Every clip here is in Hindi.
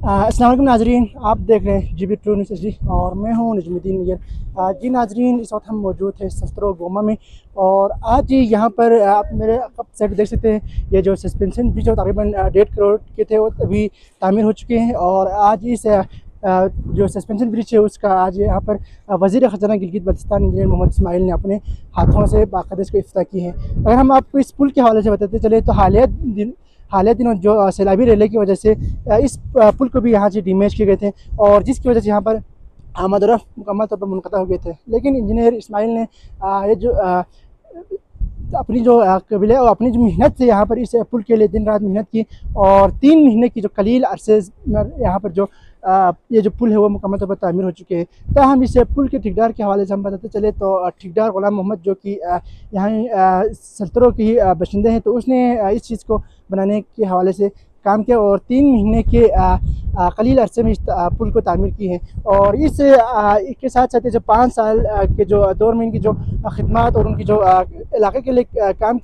अस्सलाम वालेकुम नाजरीन, आप देख रहे हैं GB ट्रू न्यूज़ HD और मैं हूं नजमुद्दीन नैयर। जी नाजरीन, इस वक्त हम मौजूद हैं सत्रो गोमा में और आज यहाँ पर आप मेरे साइड देख सकते हैं ये जो सस्पेंशन ब्रिज जो तकरीबन 1.5 करोड़ के थे वो अभी तामीर हो चुके हैं। और आज इस जो सस्पेंशन ब्रिज है उसका आज यहाँ पर वज़ीर ख़ज़ाना गिलगित बल्तिस्तान इंजीनियर मोहम्मद इस्माइल ने अपने हाथों से बाकायदा इसको इफ्तिताह की है। अगर हम आपको इस पुल के हवाले से बताते चले तो हालिया दिनों जो सैलाबी रेले की वजह से इस पुल को भी यहाँ से डैमेज किए गए थे और जिसकी वजह से यहाँ पर आमद रफ्त मुकम्मल तौर पर मुनक़ता हो गए थे। लेकिन इंजीनियर इस्माइल ने ये जो अपनी जो कबील है और अपनी जो मेहनत से यहाँ पर इस पुल के लिए दिन रात मेहनत की और 3 महीने की जो कलील अरसे यहाँ पर जो ये जो पुल है वो मुकम्मल तौर पर तामीर हो चुके हैं। तो हम इस पुल के ठेकेदार के हवाले से हम बताते चले तो ठेकेदार ग़ुलाम मोहम्मद जो कि यहाँ सल्तरों की बशिंदे हैं, तो उसने इस चीज़ को बनाने के हवाले से काम किया और 3 महीने के कलील अरसे में इस पुल को तामीर की है। और इसके साथ साथ जो 5 साल के जो दौर में इनकी जो खिदमत और उनकी जो इलाके के लिए काम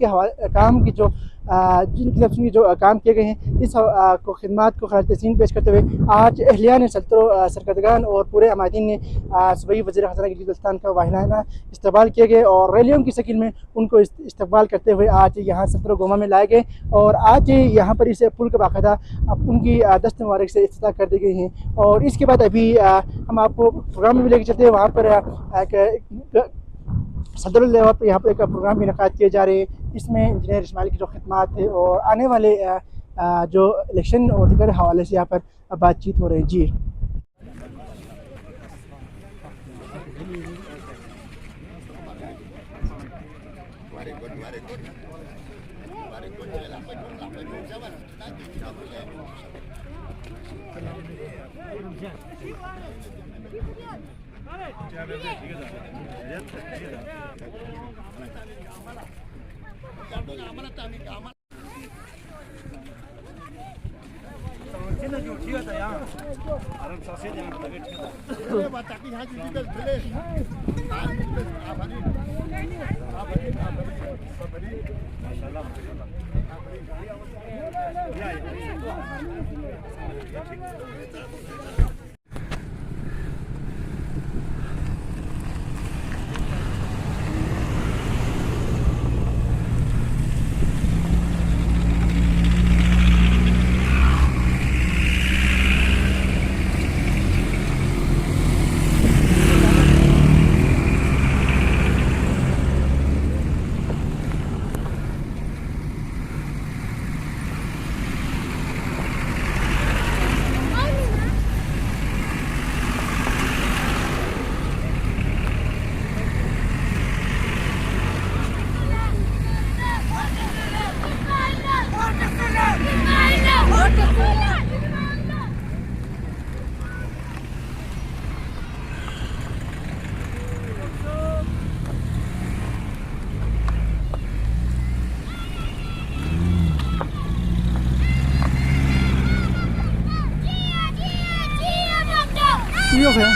की जो जिनकी तरफ से जो काम किए गए हैं इस को खिदमत को खराज तहसीन पेश करते हुए आज अहलिया ने सरकर्दगान और पूरे अमादीन ने सूबाई वज़ीर ख़ज़ाना गिलगित बल्तिस्तान का वाहियाना इस्तेमाल किए गए और रैलियों की शक्ल में उनको इस्तेमाल करते हुए आज यहाँ सत्रो गोमा में लाए गए और आज यहाँ पर इस पुल का बाकायदा उनकी दस्त मुबारक से इफ्तिताह कर दी गई हैं। और इसके बाद अभी हम आपको प्रोग्राम में भी लेकर चलते हैं। वहाँ पर सदर लेवल पर यहाँ पर एक प्रोग्राम भी इनेकाद किए जा रहे हैं। इसमें इंजीनियर इस्माइल की जो खिदमत है और आने वाले जो इलेक्शन और दीगर हवाले से यहाँ पर बातचीत हो रही है। जी हो गया।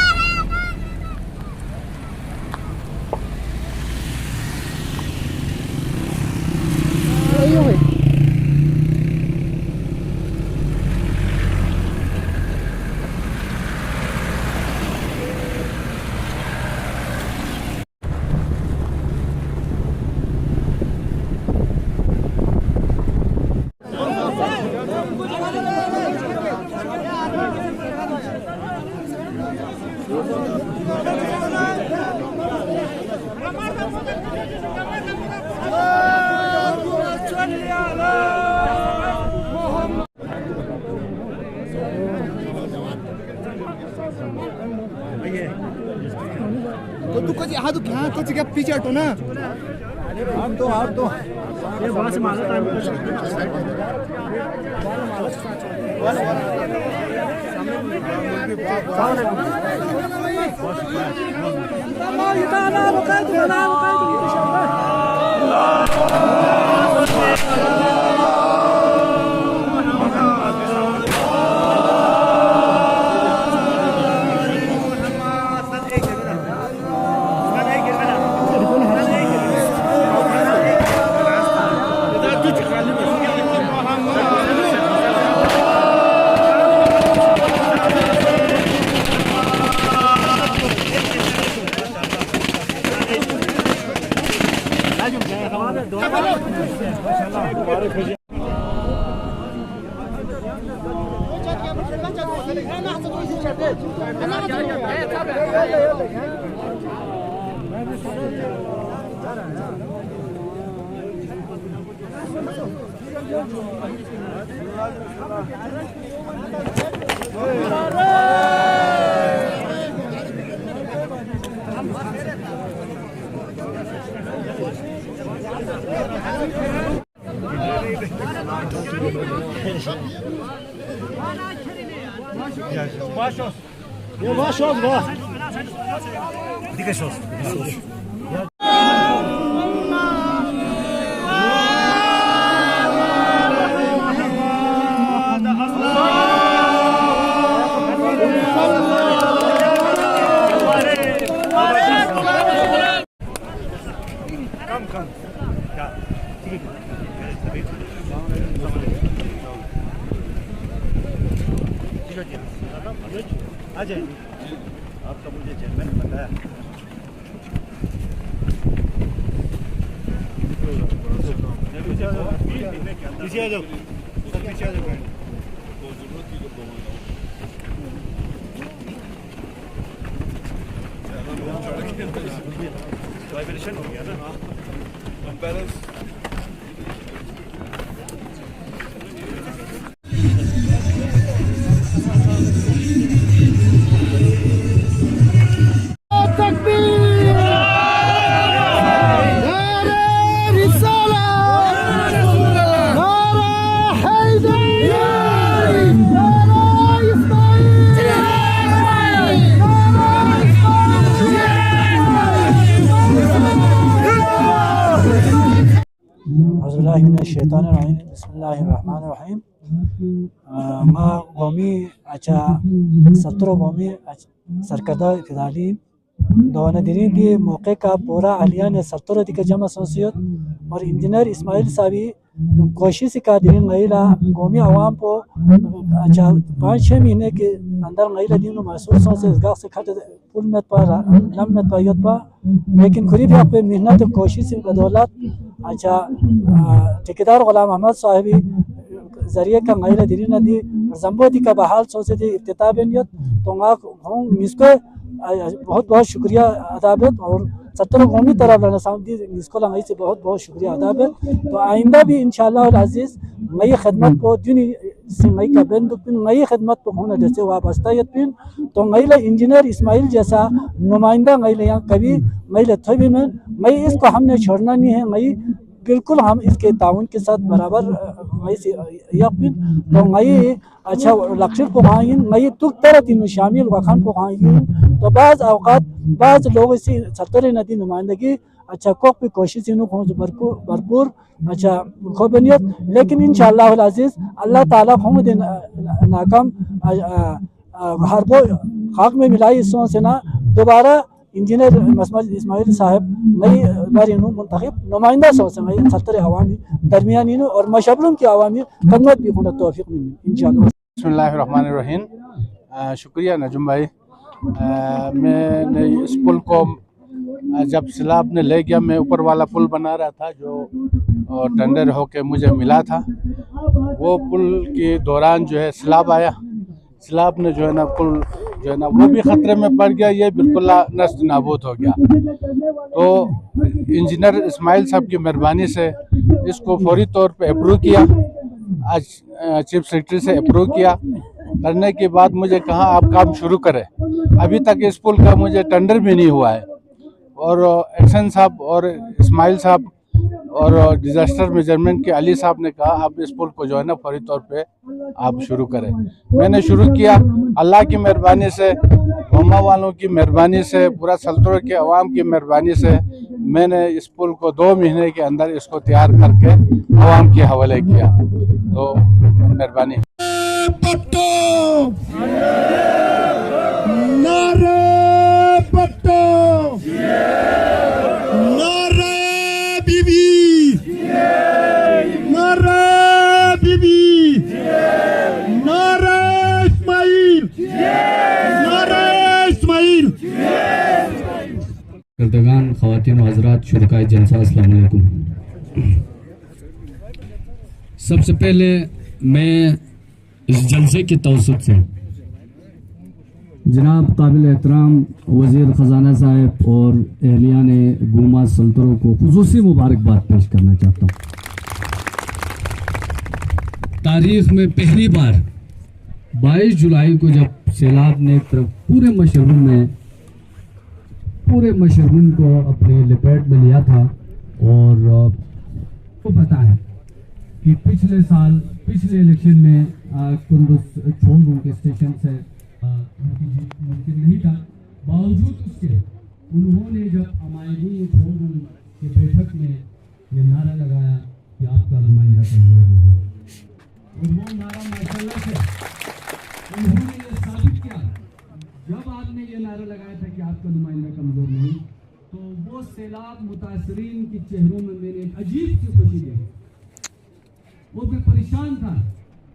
तो तू कुछ यहाँ तो क्या कुछ क्या पीछे हटो ना। आप तो ये वहाँ से मारा टाइम आपका मुझे चेयरमैन बताया पीछे आ जाओ सब पीछे आ जाओ वाइब्रेशन हो गया ना बैलेंस बिस्मिल्लाहिर्रहमानिर्रहीम मा गोमी अच्छा सत्रो गोमी सरकदा फिदाली दवाना दिरी की मौके का पूरा अलिया ने सत्रो दिखे जमा सोसियत और इंजीनियर इस्माइल साहबी कोशिश का दिन गईला गोमी आवाम को अच्छा 5-6 महीने के अंदर गईला दिन महसूस से इसगाह से खट पुल में पर लम में तयत पा लेकिन खुरी भी अपने मेहनत और कोशिश की बदौलत अच्छा ठेकेदार गुलाम अहमद साहबी जरिए का गईला दिरी नदी जम्बोदी का बहाल सोचे थी इफ्तिताबियत तो मिसको बहुत बहुत शुक्रिया अदाबत और सत्तर कौमी तरफ लाना साउंडी इसको लंगाई से बहुत बहुत शुक्रिया अदाबत तो आइंदा भी इंशाअल्लाह अज़ीज़ नई खिदमत को दुनी से नई का बेन दुपिन नई खिदमत को होना जैसे वाबस्ता यत्पिन तो नईला इंजीनियर इस्माइल जैसा नुमाइंदा नईला यहाँ कभी नईला थोड़ी में नई इसको हमने छोड़ना नहीं है नई बिल्कुल हम इसके ताउन के साथ बराबर मई से यकीन तो मई अच्छा लक्षण को खाइन मई तुक तरह तीन शामिल वखान को खाइन तो बाज़ अवकात बाज़ लोग इसी सत्तर नदी नुमाइंदगी अच्छा कोक भी कोशिश इन्हों को भरपूर अच्छा खोबनियत लेकिन इंशाअल्लाह अज़ीज़ अल्लाह ताला को दिन नाकाम हरबो खाक में मिलाई इसों से ना दोबारा इंजीनियर इस्माइल साहब नई बार मुंतखब नुमाइंदा सोचेंगे सत्तर अवामी दरमियानी और मशबरून की अवामी खदमत भी होना तौफीक मिली इंशाअल्लाह। बिस्मिल्लाहिर्रहमानिर्रहीम शुक्रिया नजुम भाई मैंने इस पुल को जब सिलाब ने ले गया मैं ऊपर वाला पुल बना रहा था जो टेंडर होके मुझे मिला था वो पुल के दौरान जो है सिलाब आया सिलाब ने जो है ना पुल जो है ना वो भी ख़तरे में पड़ गया ये बिल्कुल नस्त नाबूद हो गया तो इंजीनियर इस्माइल साहब की मेहरबानी से इसको फौरी तौर पे अप्रूव किया आज चीफ सेक्रेटरी से अप्रूव किया करने के बाद मुझे कहा आप काम शुरू करें अभी तक इस पुल का मुझे टेंडर भी नहीं हुआ है और एक्शन साहब और इस्माइल साहब और डिज़ास्टर मेजरमेंट के अली साहब ने कहा आप इस पुल को जो है ना फौरी तौर पे आप शुरू करें मैंने शुरू किया अल्लाह की मेहरबानी से गोमा वालों की मेहरबानी से पूरा सल्तनत के अवाम की मेहरबानी से मैंने इस पुल को 2 महीने के अंदर इसको तैयार करके अवाम के हवाले किया तो मेहरबानी करदगान ख़वातीन व हज़रात शुरकाए जलसा अस्सलाम वालेकुम। सबसे पहले मैं इस जलसे के तवसत से जनाब काबिल एहतराम वज़ीर ख़जाना साहब और अहलियान गुमा सल्तनों को खुसूसी मुबारकबाद पेश करना चाहता हूँ। तारीख़ में पहली बार 22 जुलाई को जब सैलाब ने पूरे मशरबुन को अपने लपेट में लिया था, और को पता है कि पिछले इलेक्शन में कुंदुस छोड़ के स्टेशन से मुमकिन नहीं था, बावजूद उसके उन्होंने जब अमायनी छोड़ के बैठक में ये नारा लगाया कि आपका नुमाइंदा कमजोर नहीं है, और वो नारा माशाल्लाह से उन्होंने ये साबित किया। जब आपने ये नारा लगाया था कि आपका नुमाइंदा कमजोर नहीं, तो वो सैलाब मुतासरीन के चेहरों में मैंने एक अजीब सी खुशी देखी। वो मैं परेशान था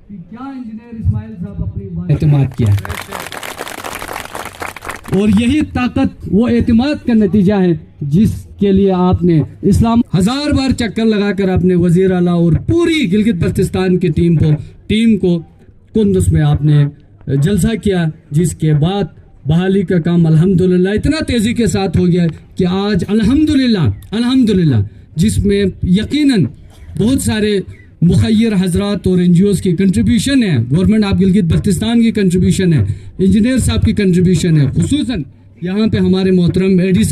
कि क्या इंजीनियर इस्माइल साहब अपनी बात एतमाद किया, और यही ताकत वो एतमाद का नतीजा है जिसके लिए आपने इस्लाम 1000 बार चक्कर लगाकर आपने वजीर आला और पूरी गिलगित बल्तिस्तान की टीम को कुंदुस में आपने जलसा किया, जिसके बाद बहाली का काम अल्हम्दुलिल्लाह इतना तेजी के साथ हो गया कि आज अल्हम्दुलिल्लाह जिसमें यकीनन बहुत सारे मुखय्यर हजरात और NGOs की कंट्रीब्यूशन है, गवर्नमेंट ऑफ गिलगित बल्तिस्तान की कंट्रीब्यूशन है, इंजीनियर साहब की कंट्रीब्यूशन है, खुसूसन यहाँ पे हमारे मोहतरम एडी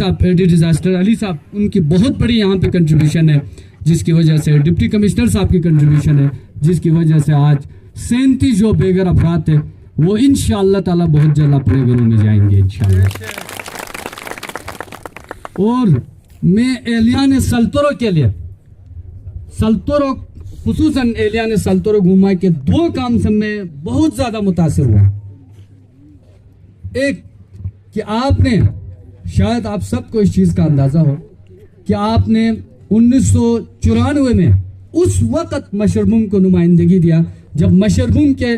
डिजास्टर अली साहब, उनकी बहुत बड़ी यहाँ पे कंट्रीब्यूशन है, जिसकी वजह से डिप्टी कमिश्नर साहब की कंट्रीब्यूशन है, जिसकी वजह से आज 37 जो बेघर अफराद थे वो इंशाअल्लाह ताला बहुत जल्द अपने घरों में जाएंगे इंशाअल्लाह। और मैं एहलियान सल्तनों के लिए खुसूसन एहलियान सल्तनों गुमा के 2 काम से मैं बहुत ज्यादा मुतासिर हुआ। एक कि आपने, शायद आप सबको इस चीज का अंदाजा हो कि आपने 1994 में उस वक्त मशरबुम को नुमाइंदगी दिया जब मशरबुम के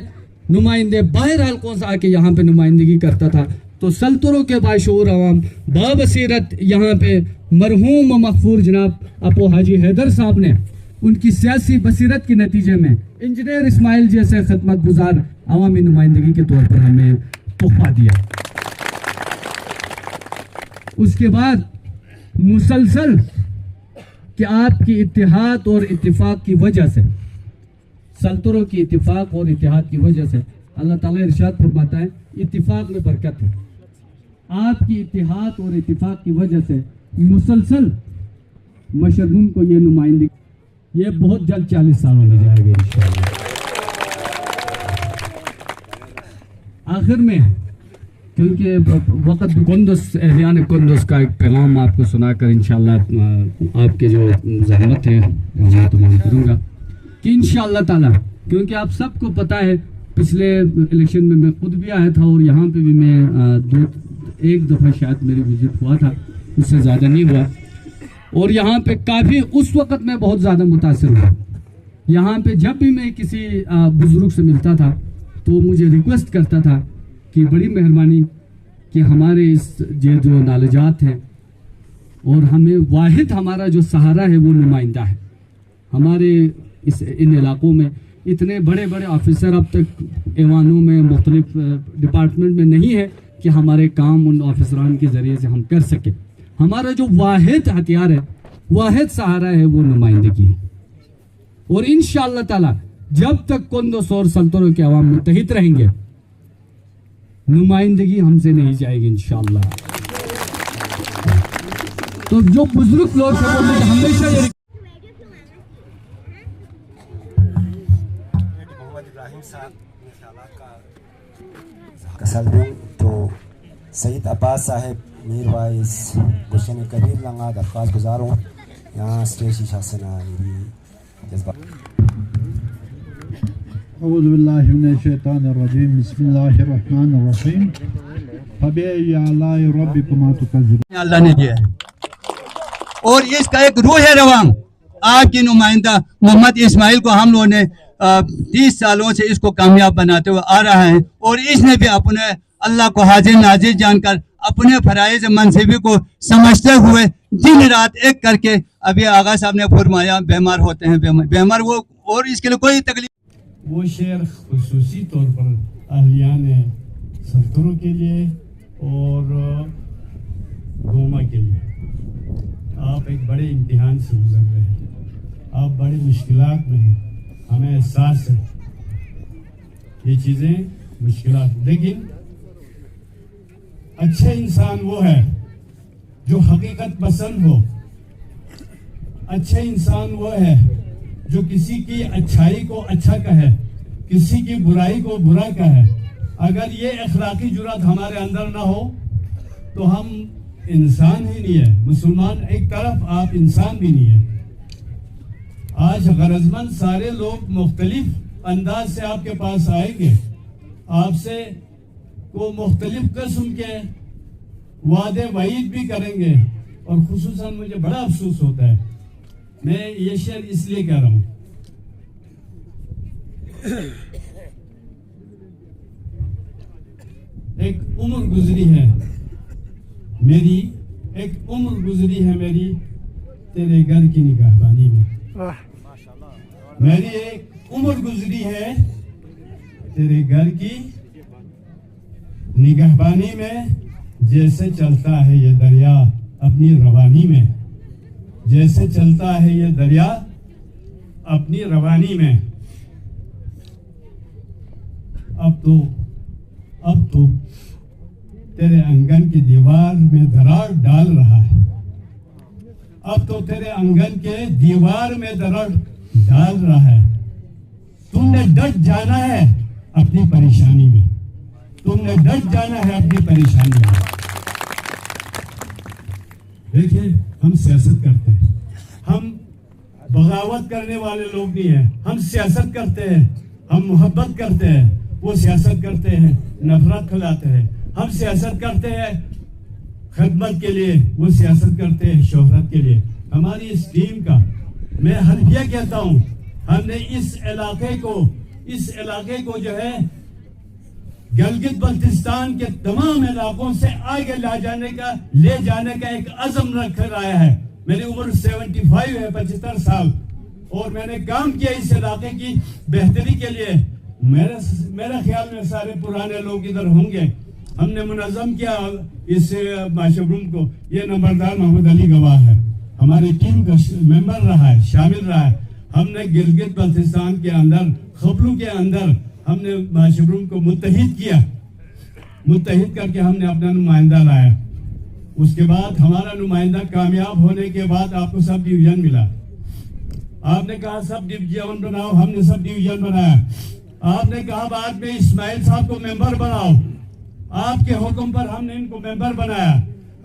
नुमाइंदे बाहर हल्कों से आके यहाँ पे नुमाइंदगी करता था, तो सल्तनों के बाशऊर अवाम बाबसीरत यहाँ पे मरहूम मखफूर जनाब अपो हाजी हैदर साहब ने उनकी सियासी बसीरत के नतीजे में इंजीनियर इस्माइल जैसे खिदमत गुजार अवामी नुमाइंदगी के तौर पर हमें तोहफा दिया। उसके बाद मुसलसल कि आपकी इत्तेहाद और इत्तिफाक की वजह से, सल्तनों की इत्तिफाक और इत्तेहाद की वजह से अल्लाह ताला इरशाद फरमाता है इत्तिफाक में बरकत है। आपकी इत्तिहाद और इत्तिफाक की वजह से मुसलसल मशरबुम को ये नुमाइंदगी ये बहुत जल्द 40 सालों में जाएगा इंशाअल्लाह। आखिर में क्योंकि वक्त कुंदुस एहलियान कुंदुस का एक पैगाम आपको सुनाकर इंशाअल्लाह आपके जो ज़हमत है मैं तमाम करूँगा कि इंशाअल्लाह ताला, क्योंकि आप सबको पता है पिछले इलेक्शन में मैं खुद भी आया था और यहाँ पे भी मैं एक दफ़ा शायद मेरी विजिट हुआ था, उससे ज़्यादा नहीं हुआ, और यहाँ पे काफ़ी उस वक़्त मैं बहुत ज़्यादा मुतासिर हुआ। यहाँ पे जब भी मैं किसी बुज़ुर्ग से मिलता था तो मुझे रिक्वेस्ट करता था कि बड़ी मेहरबानी कि हमारे इस जो नालजात हैं और हमें वाहिद हमारा जो सहारा है वो नुमाइंदा है। हमारे इन इलाकों में इतने बड़े बड़े ऑफिसर अब तक ऐवानों में मुख्तलिफ डिपार्टमेंट में नहीं है कि हमारे काम उन ऑफिसरान के ज़रिए से हम कर सकें। हमारा जो वाहिद हथियार है, वाहिद सहारा है वो नुमाइंदगी है। और इंशाअल्लाह ताला जब तक कुंदुस और सल्तनों के अवाम मुत्तहिद रहेंगे नुमाइंदगी हमसे नहीं जाएगी इंशाअल्लाह। तो जो बुजुर्ग लोग हैं वो मुझे हमेशा ये Kasaldung to Sayyid Abbas Sahib Mirwais Gushani Kabir Langa दरख्वास्त गुजार हूँ यहाँ स्टेज शासना मेरी जज्बा। अऊज़ु बिल्लाहि मिनश शैतानिर रजीम बिस्मिल्लाहिर्रहमानिर रहीम फबिअय्यि आलाइ रब्बिकुमा तुकज़्ज़िबान। अल्लाह ने दिया है और इसका एक रूह है रवाम। आपके नुमाइंदा मोहम्मद इस्माइल को हम लोगों ने 30 सालों से इसको कामयाब बनाते हुए आ रहा है और इसने भी अपने अल्लाह को हाजिर नाजिर जानकर अपने फराइज मनसिबी को समझते हुए दिन रात एक करके, अभी आगा साहब ने फरमाया बीमार होते हैं बीमार वो, और इसके लिए कोई तकलीफ। वो शेर खुसूसी तौर पर अहलियान सत्तरों के लिए और गोमा के लिए। आप एक बड़े इम्तिहान से गुजर रहे हैं, आप बड़ी मुश्किलात में हैं, हमें एहसास है ये चीज़ें मुश्किलात, लेकिन अच्छे इंसान वो है जो हकीकत पसंद हो। अच्छे इंसान वो है जो किसी की अच्छाई को अच्छा कहे, किसी की बुराई को बुरा कहे। अगर ये अखलाकी जुर्रत हमारे अंदर ना हो तो हम इंसान ही नहीं है। मुसलमान एक तरफ, आप इंसान भी नहीं है। आज गरजमंद सारे लोग मुख्तलिफ अंदाज से आपके पास आएंगे, आपसे को मुख्तलिफ किस्म के वादे वईद भी करेंगे, और खुसूसन मुझे बड़ा अफसोस होता है, मैं ये शेर इसलिए कह रहा हूं, एक उम्र गुजरी है मेरी, एक उम्र गुजरी है मेरी तेरे घर की निगाहबानी में। मेरी एक उम्र गुजरी है तेरे घर की निगाहबानी में, जैसे चलता है ये दरिया अपनी रवानी में, जैसे चलता है ये दरिया अपनी रवानी में। अब तो तेरे आंगन की दीवार में दरार डाल रहा है, अब तो तेरे आंगन के दीवार में दरार डाल रहा है। तुमने डट जाना है अपनी परेशानी में, तुमने डट जाना है अपनी परेशानी में। देखिए, हम सियासत करते हैं, हम बगावत करने वाले लोग नहीं हैं। हम सियासत करते हैं, हम मोहब्बत करते हैं, वो सियासत करते हैं नफरत फैलाते हैं। हम सियासत करते हैं खिदमत के लिए, वो सियासत करते हैं शोहरत के लिए। हमारी इस टीम का मैं हल्फिया कहता हूँ, हमने इस इलाके को जो है गिलगित बल्तिस्तान के तमाम इलाकों से आगे ले जाने का एक अज़म रख आया है। मेरी उम्र 75 है, 75 साल, और मैंने काम किया इस इलाके की बेहतरी के लिए। मेरा ख्याल में सारे पुराने लोग इधर होंगे। हमने मुनज़्ज़म किया इस माशरूम को, ये नंबरदार मोहम्मद अली गवाह है, हमारी टीम का मेंबर रहा है, शामिल रहा है। हमने गिलगित बल्तिस्तान के अंदर, खबलू के अंदर हमने माशरूम को मुत्तहिद किया, मुत्तहिद करके हमने अपना नुमाइंदा लाया। उसके बाद हमारा नुमाइंदा कामयाब होने के बाद आपको सब डिवीजन मिला। आपने कहा सब डिवीजन बनाओ, हमने सब डिवीजन बनाया। आपने कहा बाद में इस्माइल साहब को मेंबर बनाओ, आपके हुक्म पर हमने इनको मेंबर बनाया।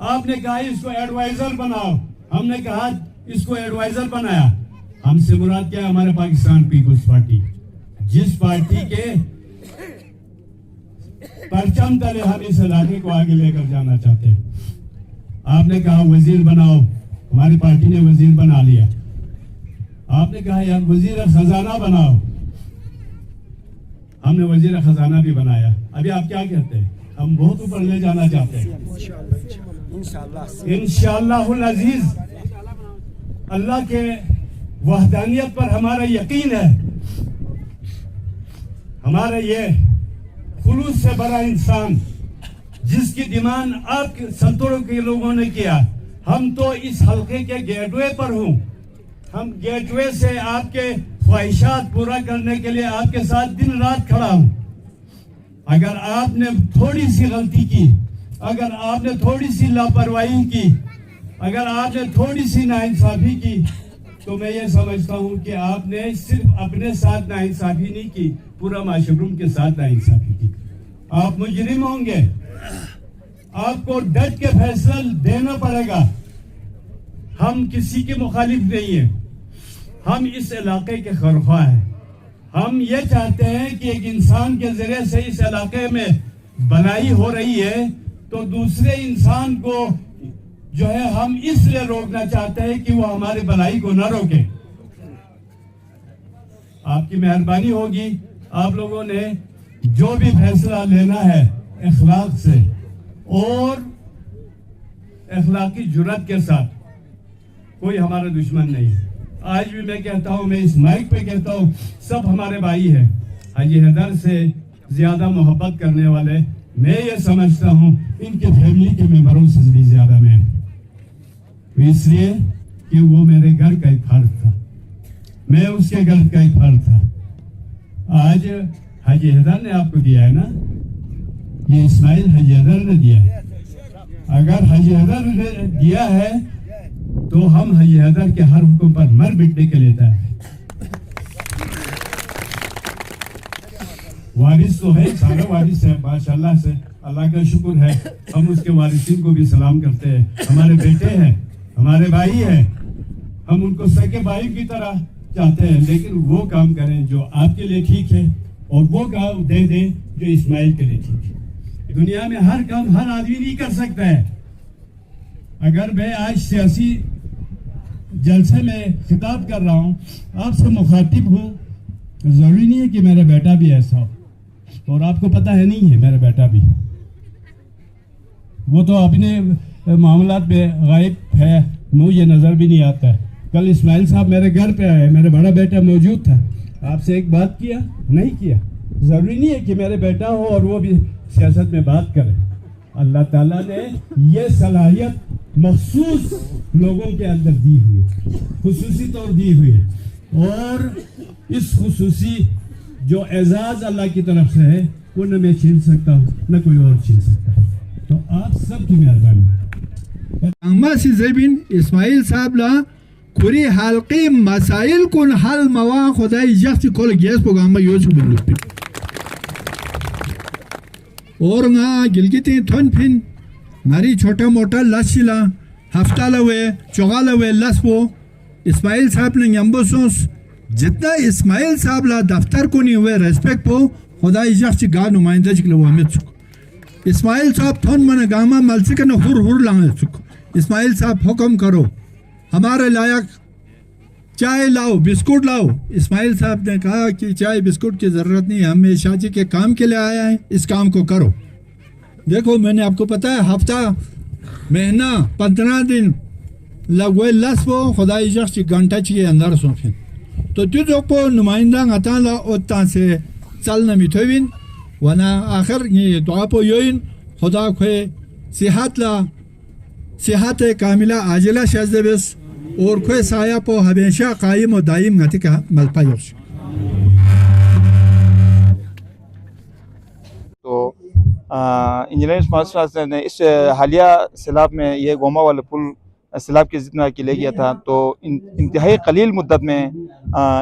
आपने कहा इसको एडवाइजर बनाओ, हमने कहा इसको एडवाइजर बनाया। हमसे मुराद क्या है? हमारे पाकिस्तान पीपल्स पार्टी, जिस पार्टी के परचम तले हम इस इलाके को आगे लेकर जाना चाहते हैं। आपने कहा वजीर बनाओ, हमारी पार्टी ने वजीर बना लिया। आपने कहा यार वजीर खजाना बनाओ, हमने वजीर खजाना भी बनाया। अभी आप क्या कहते हैं? हम बहुत ऊपर ले जाना चाहते हैं इंशाअल्लाहुल अजीज। अल्लाह के वहदानियत पर हमारा यकीन है। हमारा ये खुलूस से बड़ा इंसान जिसकी डिमांड आप सत्तरों के लोगों ने किया, हम तो इस हल्के के गेटवे पर हूँ। हम गेटवे से आपके ख्वाहिशात पूरा करने के लिए आपके साथ दिन रात खड़ा हूँ। अगर आपने थोड़ी सी गलती की, अगर आपने थोड़ी सी लापरवाही की, अगर आपने थोड़ी सी नाइंसाफी की, तो मैं ये समझता हूँ कि आपने सिर्फ अपने साथ नाइंसाफी नहीं की, पूरा माशरूम के साथ नाइंसाफी की। आप मुजरिम होंगे, आपको डट के फैसला देना पड़ेगा। हम किसी के मुखालिफ नहीं है, हम इस इलाके के खरख्वाह हैं। हम ये चाहते हैं कि एक इंसान के जरिए से इस इलाके में भलाई हो रही है, तो दूसरे इंसान को जो है हम इसलिए रोकना चाहते हैं कि वो हमारी भलाई को न रोके। आपकी मेहरबानी होगी, आप लोगों ने जो भी फैसला लेना है इखलाक से और इखलाकी जुर्रत के साथ। कोई हमारा दुश्मन नहीं है। आज भी मैं कहता हूं, मैं इस माइक पे कहता हूं, सब हमारे भाई हैं। हाजी हैदर से ज्यादा मोहब्बत करने वाले मैं ये समझता हूँ इनके फैमिली के मेंबरों से भी ज्यादा मैं, इसलिए कि वो मेरे घर का एक फर्द था, मैं उसके घर का एक फर्द था। आज हाजी हैदर ने आपको दिया है ना, ये इस्माइल हाजी हैदर ने दिया है। अगर हाजी हैदर ने दिया है तो हम हाजी हैदर के हर हुक्म पर मर मिटने के लिए तैयार हैं। वारिस तो है, सारे वारिस है माशाल्लाह से, अल्लाह का शुक्र है। हम उसके वारिसिन को भी सलाम करते हैं। हमारे बेटे हैं, हमारे भाई हैं, हम उनको सगे भाई की तरह चाहते हैं, लेकिन वो काम करें जो आपके लिए ठीक है और वो काम दे दें जो इस्माइल के लिए ठीक है। दुनिया में हर काम हर आदमी नहीं कर सकता है। अगर मैं आज सियासी जलसे में खिताब कर रहा हूँ, आपसे मुखातिब हूँ, जरूरी नहीं है कि मेरा बेटा भी ऐसा हो, और आपको पता है नहीं है मेरा बेटा भी, वो तो अपने मामलात में गायब है, मुझे नज़र भी नहीं आता है। कल इस्माइल साहब मेरे घर पे आए, मेरा बड़ा बेटा मौजूद था, आपसे एक बात किया नहीं किया। ज़रूरी नहीं है कि मेरे बेटा हो और वो भी सियासत में बात करे। अल्लाह ताला ने ये सलाहियत मखसूस लोगों के अंदर दी हुई है, खुसूसी तौर दी हुई है, और इस खुसूसी जो एजाज अल्लाह की तरफ से है वो न मैं छीन सकता हूँ न कोई और छीन सकता है। तो आप सबकी मेहरबानी। अम्मा से ज़बीन इस्माइल साहब ला खुरी हल्की मसाइल कुन हल मवा खुदाई जख्त कोल गैस प्रोग्राम यूज बुलुपी और ना गिलगिती थन फिन नारी छोटा मोटा लसिला हफ्ता लवे चौगा लवे लसपो इस्माइल साहब ने यम्बोसोस जितना इस्माइल साहब ला दफ्तर को नहीं हुए रेस्पेक्ट पो खुदाई जख्त गा नुमाइंदा जिकलो हमें चुक इस्माइल साहब थन मन गामा मलसिकन हुर हुर लांगे चुक इस्माइल साहब हुक्म करो हमारे लायक चाय लाओ बिस्कुट लाओ। इस्माइल साहब ने कहा कि चाय बिस्कुट की ज़रूरत नहीं, हम शादी के काम के लिए आया है, इस काम को करो। देखो मैंने आपको पता है हफ्ता महीना 15 दिन लगवे लस वो खुदाई शख्स घंटा चाहिए अंदर सोफिन तो तुझो को नुमाइंदा गता ला उतना से चल न मिठोविन वना आखिर ये दुआ पो योइन खुदा खोए सेहत ला सेहत कामिला आजिला शजबस और खोए साया पो हमेशा कायम और दायम गति का मलपायोश। तो इंजीनियर इस्माइल ने इस हालिया सैलाब में ये गोमा वाला पुल सैलाब के जितना कि ले गया था, तो इंतहाई कलील मुद्दत में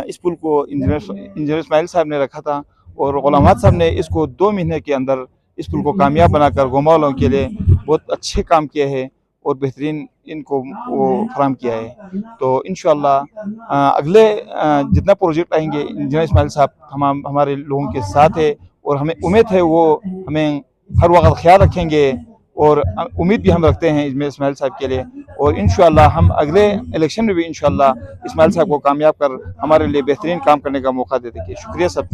इस पुल को इंजीनियर इस्माइल साहब ने रखा था और गुलामात साहब ने इसको 2 महीने के अंदर इस पुल को कामयाब बनाकर गोमा वालों के लिए बहुत अच्छे काम किए हैं और बेहतरीन इनको वो फराहम किया है। तो इंशाअल्लाह अगले जितना प्रोजेक्ट आएंगे इंजीनियर इस्माइल साहब हमारे लोगों के साथ है और हमें उम्मीद है वो हमें हर वक्त ख्याल रखेंगे और उम्मीद भी हम रखते हैं इस्माइल साहब के लिए, और इंशाअल्लाह हम अगले इलेक्शन में भी इंशाअल्लाह इस्माइल साहब को कामयाब कर हमारे लिए बेहतरीन काम करने का मौका दे देंगे। शुक्रिया सब।